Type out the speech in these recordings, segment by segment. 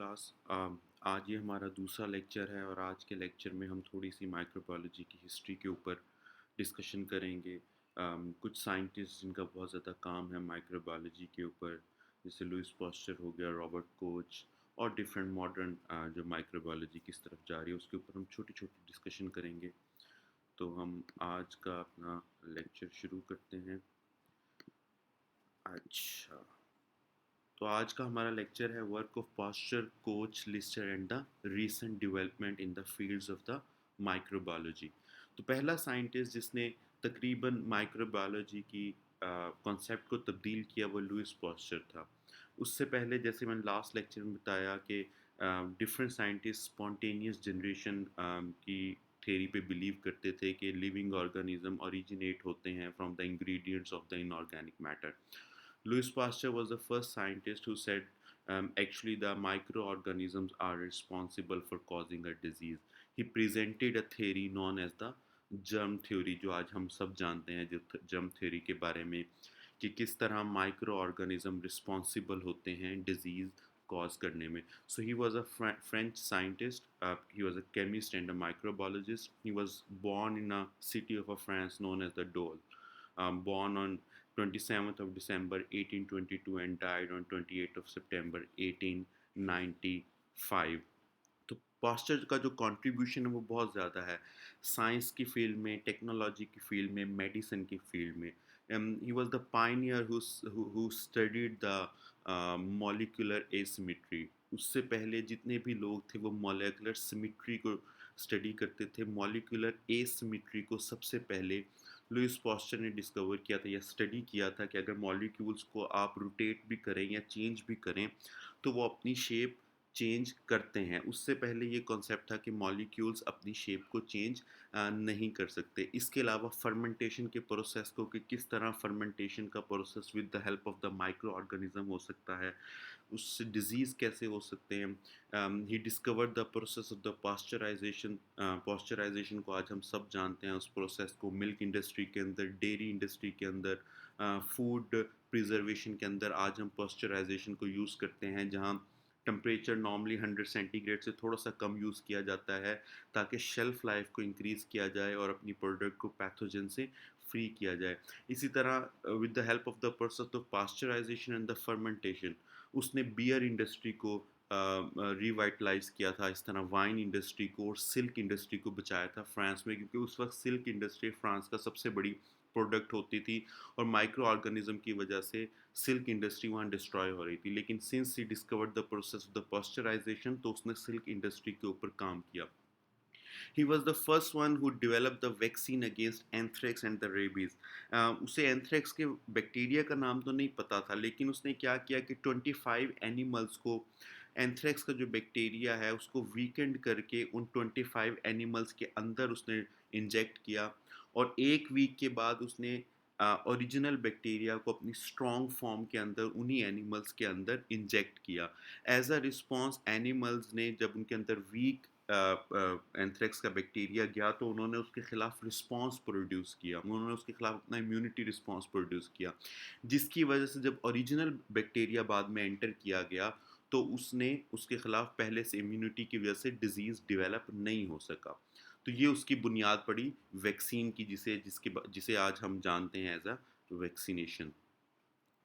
Class. आज ये हमारा दूसरा लेक्चर है और आज के लेक्चर में हम थोड़ी सी माइक्रोबायोलॉजी की हिस्ट्री के ऊपर डिस्कशन करेंगे। कुछ साइंटिस्ट जिनका बहुत ज़्यादा काम है माइक्रोबायोलॉजी के ऊपर, जैसे लुइस पॉस्चर हो गया, रॉबर्ट कोच और डिफरेंट मॉडर्न जो माइक्रोबायोलॉजी किस तरफ जा रही है उसके ऊपर हम छोटी छोटी डिस्कशन करेंगे। तो हम आज का अपना लेक्चर शुरू करते हैं। अच्छा, तो आज का हमारा लेक्चर है work of Pasteur, Koch, Lister and the recent development in the fields of the microbiology. तो पहला साइंटिस्ट जिसने तकरीबन माइक्रोबायोलॉजी की कॉन्सेप्ट को तब्दील किया वो लुइस पास्चर था। उससे पहले जैसे मैंने लास्ट लेक्चर में बताया कि डिफरेंट साइंटिस्ट स्पॉन्टेनियस जनरेशन की थेरी पे बिलीव करते थे कि लिविंग ऑर्गेनिज्म ओरिजिनेट होते हैं from the ingredients of the inorganic matter. Louis Pasteur was the first scientist who said actually the microorganisms are responsible for causing a disease. He presented a theory known as the germ theory, जो आज हम सब जानते हैं जो germ theory के बारे में कि किस तरह माइक्रो ऑर्गेनिज्म रिस्पॉन्सिबल होते हैं डिजीज कॉज करने में. So he was a French scientist. He was a chemist and a microbiologist. He was born in a city of France known as the Dole. Born on 27th of December 1822 and died on 28th of September 1895. तो pasture का जो contribution है वो बहुत ज़्यादा है science की field में, टेक्नोलॉजी की फील्ड में, मेडिसिन की फील्ड में. He was the Pioneer who studied the molecular asymmetry. उससे पहले जितने भी लोग थे वो मॉलिक्यूलर सिमेट्री को स्टडी करते थे. मॉलिक्यूलर एसिमेट्री को सबसे पहले लुइस पॉस्चर ने डिस्कवर किया था या स्टडी किया था कि अगर मॉलिक्यूल्स को आप रोटेट भी करें या चेंज भी करें तो वो अपनी शेप चेंज करते हैं. उससे पहले ये कॉन्सेप्ट था कि मॉलिक्यूल्स अपनी शेप को चेंज नहीं कर सकते. इसके अलावा फर्मेंटेशन के प्रोसेस को कि किस तरह फर्मेंटेशन का process with the help of the micro organism हो सकता है, उससे डिजीज़ कैसे हो सकते हैं. He discovered the process of the pasteurisation. Pasteurisation को आज हम सब जानते हैं, उस प्रोसेस को मिल्क इंडस्ट्री के अंदर, डेयरी इंडस्ट्री के अंदर, फूड प्रिजर्वेशन के अंदर आज हम पास्चराइजेशन को यूज़ करते हैं, जहाँ टेम्परेचर नॉर्मली 100 सेंटीग्रेड से थोड़ा सा कम यूज़ किया जाता है ताकि शेल्फ़ लाइफ को इंक्रीज़ किया जाए और अपनी प्रोडक्ट को पैथोजन से फ्री किया जाए. इसी तरह with the help of the process of pasteurisation and the fermentation उसने बियर इंडस्ट्री को रिवाइटलाइज किया था. इस तरह वाइन इंडस्ट्री को और सिल्क इंडस्ट्री को बचाया था फ्रांस में, क्योंकि उस वक्त सिल्क इंडस्ट्री फ्रांस का सबसे बड़ी प्रोडक्ट होती थी और माइक्रो ऑर्गेनिज्म की वजह से सिल्क इंडस्ट्री वहाँ डिस्ट्रॉय हो रही थी. लेकिन since he discovered the process of the pasteurisation तो उसने सिल्क इंडस्ट्री के ऊपर काम किया. He was the first one who developed the vaccine against anthrax and the rabies. उसे एंथ्रेक्स के बैक्टीरिया का नाम तो नहीं पता था, लेकिन उसने क्या किया कि 25 एनिमल्स को एंथ्रेक्स का जो बैक्टीरिया है उसको वीकेंड करके उन 25 एनिमल्स के अंदर उसने इंजेक्ट किया और एक वीक के बाद उसने ओरिजिनल बैक्टीरिया को अपनी स्ट्रॉन्ग फॉर्म के अंदर उन्हीं एनिमल्स के अंदर इंजेक्ट किया. एज अ रिस्पॉन्स एनिमल्स ने जब उनके अंदर वीक एंथ्रेक्स का बैक्टीरिया गया तो उन्होंने उसके ख़िलाफ़ रिस्पॉन्स प्रोड्यूस किया, उन्होंने उसके ख़िलाफ़ अपना इम्यूनिटी रिस्पॉन्स प्रोड्यूस किया, जिसकी वजह से जब ओरिजिनल बैक्टीरिया बाद में एंटर किया गया तो उसने उसके ख़िलाफ़ पहले से इम्यूनिटी की वजह से डिज़ीज़ डेवलप नहीं हो सका. तो ये उसकी बुनियाद पड़ी वैक्सीन की, जिसे आज हम जानते हैं एज अ वैक्सीनेशन.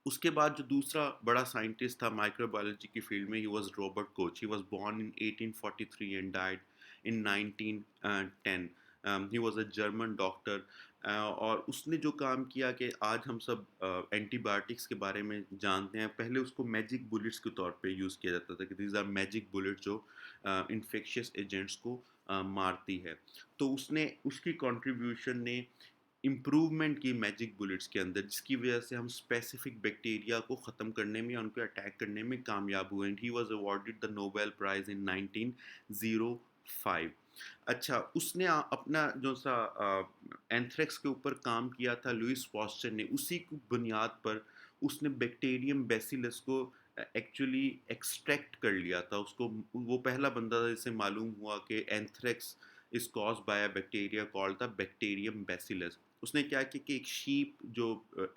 उसके बाद जो दूसरा बड़ा साइंटिस्ट था माइक्रोबायोलॉजी की फील्ड में, he was Robert Koch. He was born in 1843 and died in 1910. He was a German doctor. और उसने जो काम किया कि आज हम सब एंटीबायोटिक्स के बारे में जानते हैं, पहले उसको मैजिक बुलेट्स के तौर पे यूज़ किया जाता था कि दीज आर मैजिक बुलेट जो इन्फेक्शियस एजेंट्स को मारती है. तो उसने उसकी कंट्रीब्यूशन ने इम्प्रूवमेंट की मैजिक बुलेट्स के अंदर, जिसकी वजह से हम स्पेसिफिक बैक्टीरिया को ख़त्म करने में या उनको अटैक करने में कामयाब हुए. And he was awarded the Nobel prize इन 1905. अच्छा, उसने अपना जो सा एंथ्रेक्स के ऊपर काम किया था लुइस पॉस्चर ने, उसी की बुनियाद पर उसने बैक्टीरियम बेसिलस को एक्चुअली एक्सट्रैक्ट कर लिया था. उसको वो पहला बंदा था जिसे मालूम हुआ कि anthrax is cause by a bacteria called the bacterium bacillus. उसने क्या किया कि एक शीप जो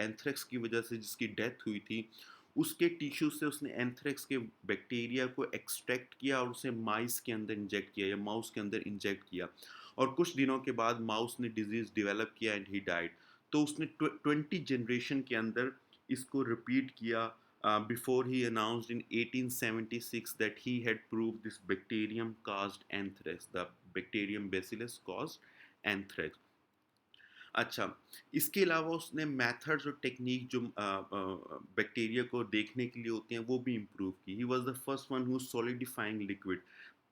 एंथ्रेक्स की वजह से जिसकी डेथ हुई थी उसके टिश्यू से उसने एंथ्रेक्स के बैक्टीरिया को एक्सट्रैक्ट किया और उसे माइस के अंदर इंजेक्ट किया या माउस के अंदर इंजेक्ट किया, और कुछ दिनों के बाद माउस ने डिजीज़ डेवलप किया एंड ही डाइड। तो उसने 20 जनरेशन के अंदर इसको रिपीट किया before he announced in 1876 that he had proved this bacterium caused anthrax, the bacterium bacillus caused anthrax। अच्छा, इसके अलावा उसने मेथड्स और टेक्निक जो बैक्टीरिया को देखने के लिए होते हैं वो भी इम्प्रूव की। He was the first one who solidifying liquid.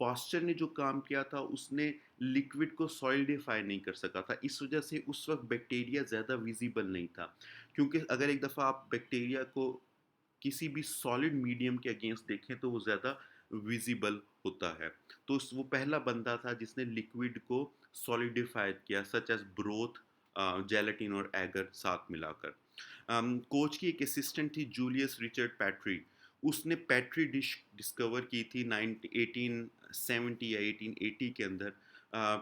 Pasteur ने जो काम किया था उसने लिक्विड को सॉलिडिफाई नहीं कर सका था, इस वजह से उस वक्त बैक्टीरिया ज़्यादा विजिबल नहीं था, क्योंकि अगर एक दफ़ा आप बैक्टीरिया को किसी भी सॉलिड मीडियम के अगेंस्ट देखें तो वो ज़्यादा विजिबल होता है। तो वो पहला बंदा था जिसने लिक्विड को सॉलिडिफाइड किया, सच एज ब्रोथ, जेलेटिन और एगर साथ मिलाकर। कोच की एक असिस्टेंट थी जूलियस रिचर्ड पैट्री। उसने पैट्री डिश डिस्कवर की थी 1870 या 1880 के अंदर।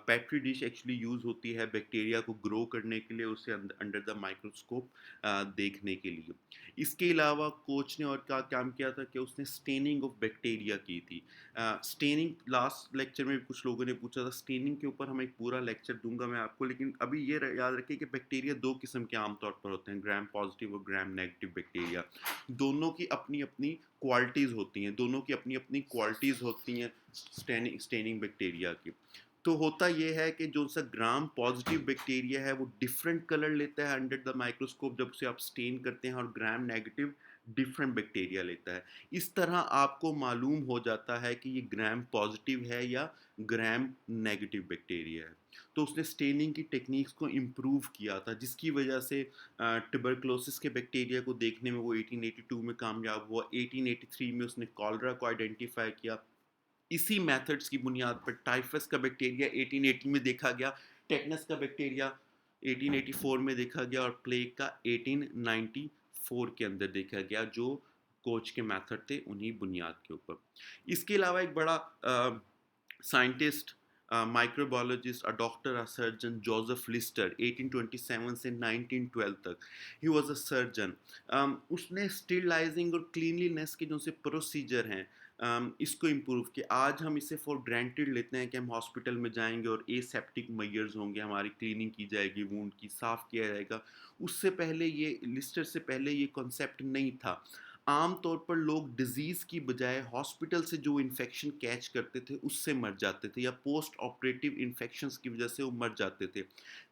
पैट्री डिश एक्चुअली यूज़ होती है बैक्टीरिया को ग्रो करने के लिए, उसे अंडर द माइक्रोस्कोप देखने के लिए। इसके अलावा कोच ने और क्या काम किया था कि उसने स्टेनिंग ऑफ बैक्टीरिया की थी। स्टेनिंग लास्ट लेक्चर में कुछ लोगों ने पूछा था, स्टेनिंग के ऊपर हम एक पूरा लेक्चर दूंगा मैं आपको, लेकिन अभी ये याद रखिए कि बैक्टीरिया दो किस्म के आमतौर पर होते हैं, ग्राम पॉजिटिव और ग्राम नेगेटिव बैक्टीरिया। दोनों की अपनी अपनी क्वालिटीज़ होती हैं, दोनों की अपनी अपनी क्वालिटीज़ होती हैं स्टेनिंग बैक्टीरिया की। तो होता यह है कि जो सा ग्राम पॉजिटिव बैक्टीरिया है वो डिफरेंट कलर लेता है अंडर द माइक्रोस्कोप जब से आप स्टेन करते हैं, और ग्राम नेगेटिव डिफरेंट बैक्टीरिया लेता है। इस तरह आपको मालूम हो जाता है कि ये ग्राम पॉजिटिव है या ग्राम नेगेटिव बैक्टीरिया है। तो उसने स्टेनिंग की टेक्निक्स को इम्प्रूव किया था, जिसकी वजह से ट्यूबरक्लोसिस के बैक्टीरिया को देखने में वो 1882 में कामयाब हुआ। 1883 में उसने कॉलरा को आइडेंटिफाई किया। इसी मेथड्स की बुनियाद पर टाइफस का बैक्टीरिया 1880 में देखा गया, टेटनस का बैक्टीरिया 1884 में देखा गया, और प्लेग का 1894 के अंदर देखा गया, जो कोच के मेथड थे उन्हीं बुनियाद के ऊपर। इसके अलावा एक बड़ा scientist, microbiologist, a doctor, a surgeon, Joseph Lister 1827 से 1912 तक ही वाज अ सर्जन। उसने स्टीरिलाइजिंग और क्लीनलीनेस के जो से प्रोसीजर हैं इसको इम्प्रूव किया। आज हम इसे फॉर ग्रांटेड लेते हैं कि हम हॉस्पिटल में जाएंगे और एसेप्टिक मेजर्स होंगे, हमारी क्लीनिंग की जाएगी, वूंड की साफ़ किया जाएगा। उससे पहले ये लिस्टर से पहले ये कॉन्सेप्ट नहीं था। आम तौर पर लोग डिजीज़ की बजाय हॉस्पिटल से जो इन्फेक्शन कैच करते थे उससे मर जाते थे, या पोस्ट ऑपरेटिव इन्फेक्शंस की वजह से वो मर जाते थे,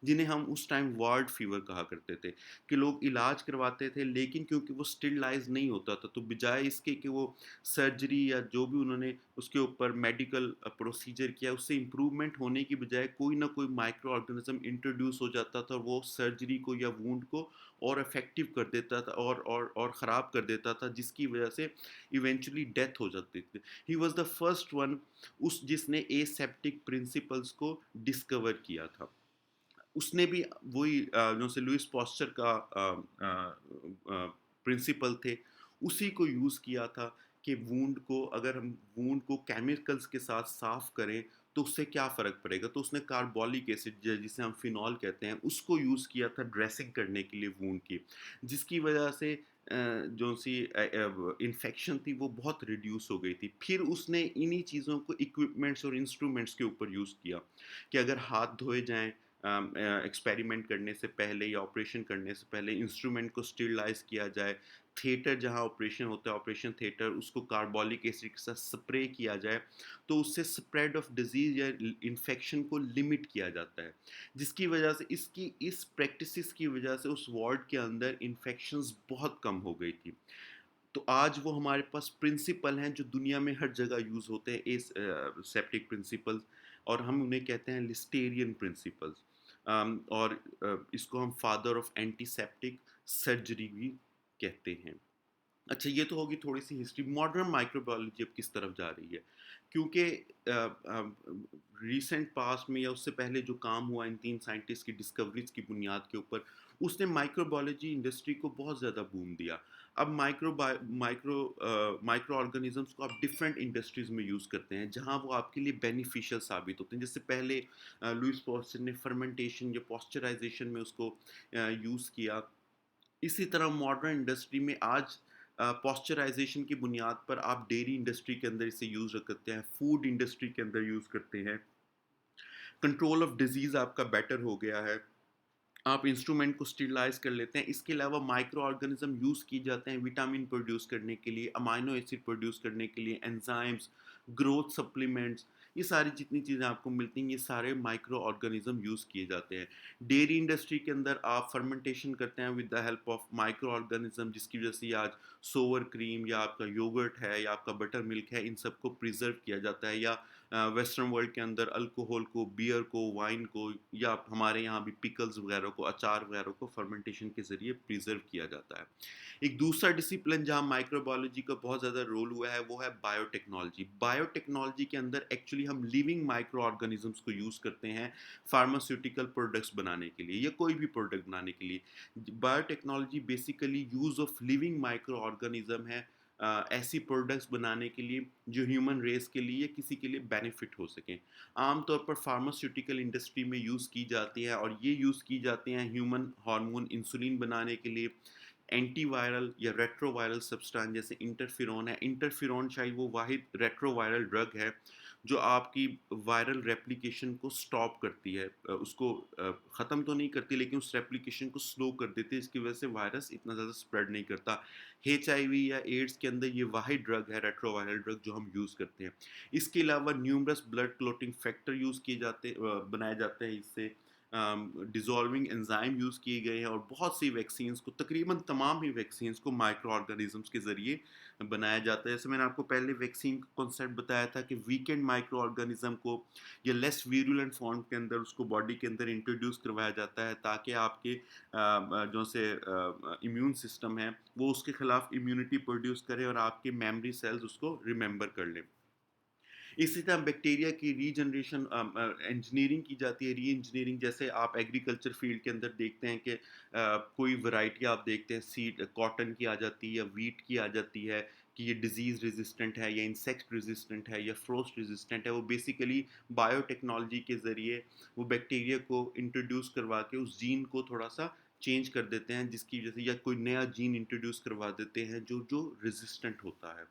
जिन्हें हम उस टाइम वार्ड फीवर कहा करते थे। कि लोग इलाज करवाते थे लेकिन क्योंकि वो स्टेरिलाइज नहीं होता था, तो बजाय इसके कि वो सर्जरी या जो भी उन्होंने उसके ऊपर मेडिकल प्रोसीजर किया उससे इम्प्रूवमेंट होने की बजाय कोई ना कोई माइक्रो ऑर्गेनिज्म इंट्रोड्यूस हो जाता था, और वो सर्जरी को या वूंड को और इफेक्टिव कर देता था और ख़राब कर देता था, जिसकी वजह से इवेंचुअली डेथ हो जाती थी। He was the first one उस जिसने एसेप्टिक प्रिंसिपल्स को डिस्कवर किया था। उसने भी वही जो से लुइस पॉस्चर का प्रिंसिपल थे उसी को यूज़ किया था कि वूंड को अगर हम वूंड को केमिकल्स के साथ साफ करें तो उससे क्या फ़र्क पड़ेगा। तो उसने कार्बोलिक एसिड जिसे हम फिनॉल कहते हैं उसको यूज़ किया था ड्रेसिंग करने के लिए वूंड की, जिसकी वजह से जो सी इन्फेक्शन थी वो बहुत रिड्यूस हो गई थी। फिर उसने इन्हीं चीज़ों को इक्विपमेंट्स और इंस्ट्रूमेंट्स के ऊपर यूज़ किया कि अगर हाथ धोए जाएं एक्सपेरिमेंट करने से पहले या ऑपरेशन करने से पहले, इंस्ट्रूमेंट को स्टेरिलाइज किया जाए, थिएटर जहां ऑपरेशन होता है ऑपरेशन थिएटर उसको कार्बोलिक एसिड के साथ स्प्रे किया जाए, तो उससे स्प्रेड ऑफ डिजीज या इन्फेक्शन को लिमिट किया जाता है, जिसकी वजह से इस प्रैक्टिसेस की वजह से उस वार्ड के अंदर इन्फेक्शंस बहुत कम हो गई थी। तो आज वो हमारे पास प्रिंसिपल हैं जो दुनिया में हर जगह यूज़ होते हैं, इस सेप्टिक प्रिंसिपल्स, और हम उन्हें कहते हैं लिस्टेरियन प्रिंसिपल्स। और इसको हम फादर ऑफ एंटीसेप्टिक सर्जरी भी कहते हैं। अच्छा, ये तो होगी थोड़ी सी हिस्ट्री। मॉडर्न माइक्रोबायोलॉजी अब किस तरफ जा रही है, क्योंकि रीसेंट पास्ट में या उससे पहले जो काम हुआ इन तीन साइंटिस्ट की डिस्कवरीज की बुनियाद के ऊपर, उसने माइक्रोबायोलॉजी इंडस्ट्री को बहुत ज़्यादा बूम दिया। अब माइक्रो ऑर्गेनिजम्स को आप डिफरेंट इंडस्ट्रीज़ में यूज़ करते हैं जहां वो आपके लिए बेनिफिशियल साबित होते हैं। जैसे पहले लुइस पॉस्चर ने फर्मेंटेशन या पॉस्चराइजेशन में उसको यूज़ किया। इसी तरह मॉडर्न इंडस्ट्री में आज पॉस्चराइजेशन की बुनियाद पर आप डेयरी इंडस्ट्री के अंदर इसे यूज़ करते हैं, फूड इंडस्ट्री के अंदर यूज़ करते हैं। कंट्रोल ऑफ डिजीज़ आपका बेटर हो गया है। आप इंस्ट्रूमेंट को स्टेरिलाइज़ कर लेते हैं। इसके अलावा माइक्रो ऑर्गेनिज़्म यूज़ किए जाते हैं विटामिन प्रोड्यूस करने के लिए, अमाइनो एसिड प्रोड्यूस करने के लिए, एंजाइम्स, ग्रोथ सप्लीमेंट्स, ये सारी जितनी चीज़ें आपको मिलती हैं, ये सारे माइक्रो ऑर्गेनिज़्म यूज़ किए जाते हैं। डेयरी इंडस्ट्री के अंदर आप फर्मेंटेशन करते हैं with the help of micro organism, जिसकी वजह से ये आज सोवर क्रीम या आपका योगर्ट है या आपका बटर मिल्क है, इन सबको प्रिज़र्व किया जाता है। या वेस्टर्न वर्ल्ड के अंदर अल्कोहल को, बियर को, वाइन को, या हमारे यहाँ भी पिकल्स वगैरह को, अचार वगैरह को फर्मेंटेशन के ज़रिए प्रिजर्व किया जाता है। एक दूसरा डिसिप्लिन जहाँ माइक्रोबायोलॉजी का बहुत ज़्यादा रोल हुआ है वो है बायोटेक्नोलॉजी। बायोटेक्नोलॉजी के अंदर एक्चुअली हम लिविंग माइक्रो ऑर्गेनिजम्स को यूज़ करते हैं फार्मास्यूटिकल प्रोडक्ट्स बनाने के लिए या कोई भी प्रोडक्ट बनाने के लिए। Biotechnology basically use of living micro organism है ऐसी प्रोडक्ट्स बनाने के लिए जो ह्यूमन रेस के लिए या किसी के लिए बेनिफिट हो सकें। आमतौर पर फार्मास्यूटिकल इंडस्ट्री में यूज़ की जाती है और ये यूज़ की जाती हैं ह्यूमन हार्मोन इंसुलिन बनाने के लिए, एंटीवायरल या रेट्रोवायरल सब्सटेंस जैसे इंटरफेरोन है। इंटरफेरोन शायद वो वाहिद रेट्रोवायरल ड्रग है जो आपकी वायरल रेप्लिकेशन को स्टॉप करती है, उसको ख़त्म तो नहीं करती लेकिन उस रेप्लिकेशन को स्लो कर देती है, इसकी वजह से वायरस इतना ज़्यादा स्प्रेड नहीं करता। HIV या एड्स के अंदर ये वाहिद ड्रग है रेट्रोवायरल ड्रग जो हम यूज़ करते हैं। इसके अलावा numerous blood clotting factor use किए जाते बनाए जाते हैं इससे। डिज़ॉल्विंग एंजाइम यूज़ किए गए हैं और बहुत सी वैक्सीन्स को, तकरीबन तमाम ही वैक्सीन्स को माइक्रो ऑर्गेनिजम्स के ज़रिए बनाया जाता है। जैसे मैंने आपको पहले वैक्सीन का कॉन्सेप्ट बताया था कि वीकेंड माइक्रो ऑर्गेनिज्म को या लेस वीरुलेंट फॉर्म के अंदर उसको बॉडी के अंदर इंट्रोड्यूस करवाया जाता है ताकि आपके जो से इम्यून सिस्टम है वो उसके खिलाफ इम्यूनिटी प्रोड्यूस करे और आपके मेमोरी सेल्स उसको रिमेंबर कर लें। इसी तरह बैक्टीरिया की रीजनरेशन इंजीनियरिंग की जाती है। री इंजीनियरिंग जैसे आप एग्रीकल्चर फील्ड के अंदर देखते हैं कि कोई वैरायटी आप देखते हैं सीड कॉटन की आ जाती है या वीट की आ जाती है कि ये डिजीज़ रेजिस्टेंट है या इंसेक्ट रेजिस्टेंट है या फ्रोस्ट रेजिस्टेंट है। वो बेसिकली बायोटेक्नोलॉजी के ज़रिए वो बैक्टीरिया को इंट्रोड्यूस करवा के उस जीन को थोड़ा सा चेंज कर देते हैं, जिसकी वजह से या कोई नया जीन इंट्रोड्यूस करवा देते हैं जो जो रेजिस्टेंट होता है।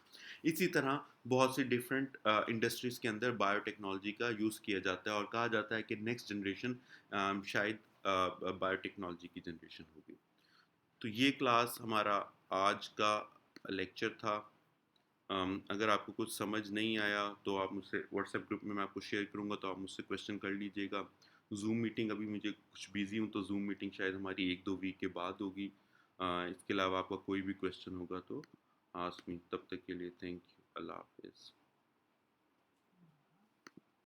इसी तरह बहुत सी डिफरेंट इंडस्ट्रीज़ के अंदर बायोटेक्नोलॉजी का यूज़ किया जाता है और कहा जाता है कि नेक्स्ट जनरेशन शायद बायोटेक्नोलॉजी की जनरेशन होगी। तो ये क्लास हमारा आज का लेक्चर था। अगर आपको कुछ समझ नहीं आया तो आप मुझसे व्हाट्सएप ग्रुप में मैं आपको शेयर करूँगा, तो आप मुझसे क्वेश्चन कर लीजिएगा। ज़ूम मीटिंग अभी मुझे कुछ बिज़ी हूँ तो ज़ूम मीटिंग शायद हमारी 1-2 वीक के बाद होगी। इसके अलावा आपका कोई भी क्वेश्चन होगा तो आस्क मी। तब तक के लिए थैंक यू। अल्लाह हाफ़िज़।